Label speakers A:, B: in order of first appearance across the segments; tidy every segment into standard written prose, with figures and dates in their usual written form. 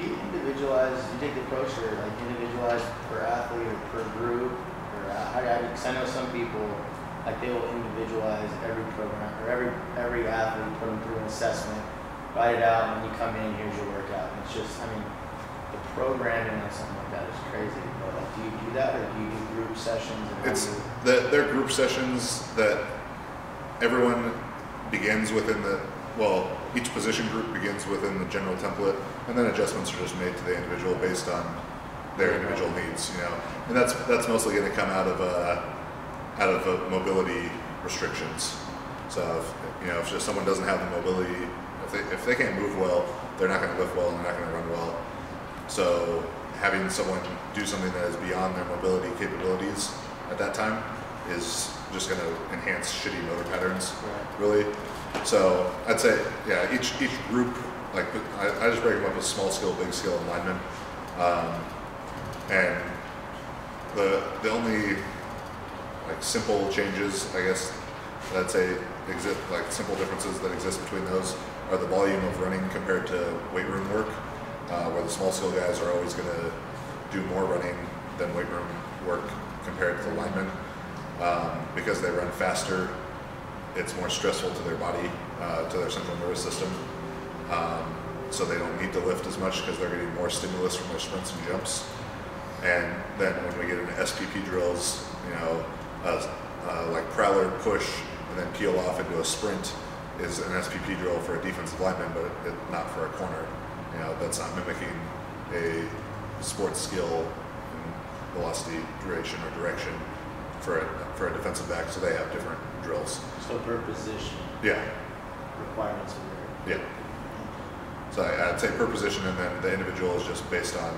A: Do you individualize? Do you take the approach or like individualize per athlete or per group, or because I know some people like they will individualize every program or every athlete, put them through an assessment, write it out, and when you come in, here's your workout. And it's just, I mean, the programming on something like that is crazy. But like, do you do that, or do you do group sessions?
B: They're group sessions that everyone begins within each position group begins within the general template, and then adjustments are just made to the individual based on their individual needs, and that's mostly going to come out of mobility restrictions. So if just someone doesn't have the mobility, if they can't move well, they're not going to lift well and they're not going to run well. So having someone do something that is beyond their mobility capabilities at that time is just going to enhance shitty motor patterns, really. So I'd say, yeah, each group, like I just break them up as small skill, big skill, and linemen. And the only like simple changes, I guess, that I'd say exist, like simple differences that exist between those are the volume of running compared to weight room work, where the small skill guys are always going to do more running than weight room work compared to the linemen. Because they run faster, it's more stressful to their body, to their central nervous system. So they don't need to lift as much because they're getting more stimulus from their sprints and jumps. And then when we get into SPP drills, like prowler push and then peel off into a sprint is an SPP drill for a defensive lineman, but not for a corner. That's not mimicking a sports skill in velocity, duration, or direction for a defensive back, so they have different drills.
A: So per position.
B: Yeah.
A: Requirements are
B: there. Yeah. So I'd say per position, and then the individual is just based on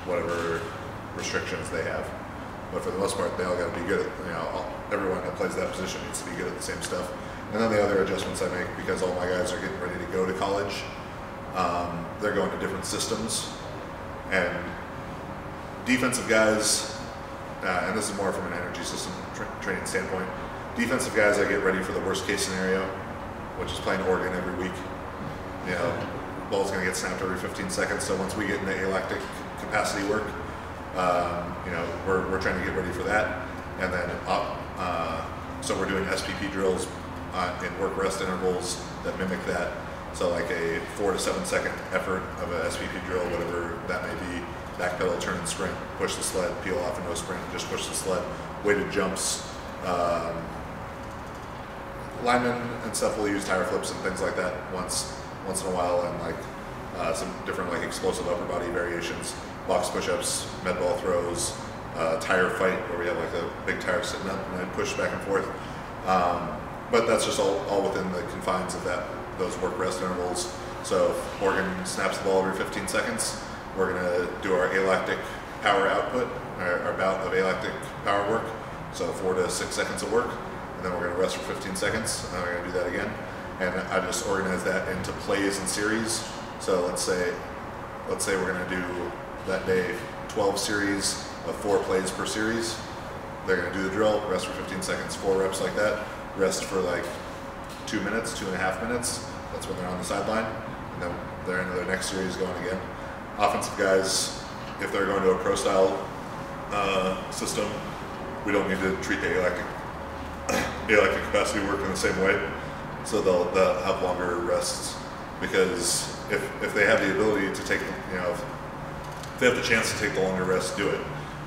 B: whatever restrictions they have. But for the most part, they all got to be good at, everyone that plays that position needs to be good at the same stuff. And then the other adjustments I make, because all my guys are getting ready to go to college, they're going to different systems. And defensive guys, and this is more from an energy system training standpoint, defensive guys I get ready for the worst case scenario, which is playing Oregon every week. Ball's going to get snapped every 15 seconds. So once we get into alactic capacity work, we're trying to get ready for that. And then so we're doing SPP drills in work rest intervals that mimic that. So like a 4 to 7 second effort of a SPP drill, whatever that may be, back pedal, turn and sprint, push the sled, peel off into a sprint, just push the sled, weighted jumps. Linemen and stuff will use tire flips and things like that once in a while, and like some different like explosive upper body variations, box push-ups, med ball throws, tire fight where we have like a big tire sitting up and then push back and forth. But that's just all within the confines of those work rest intervals. So if Oregon snaps the ball every 15 seconds, we're going to do our alactic power output, our bout of alactic power work. So 4 to 6 seconds of work, and then we're going to rest for 15 seconds, and then we're going to do that again. And I just organize that into plays and series. So let's say we're going to do that day 12 series of 4 plays per series. They're going to do the drill, rest for 15 seconds, 4 reps like that, rest for like 2 minutes, 2.5 minutes. That's when they're on the sideline, and then they're into their next series going again. Offensive guys, if they're going to a pro style system, we don't need to treat the alactic capacity work in the same way. So they'll have longer rests, because if they have the ability to take, if they have the chance to take the longer rest, do it,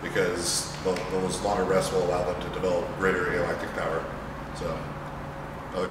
B: because those longer rests will allow them to develop greater alactic power. So.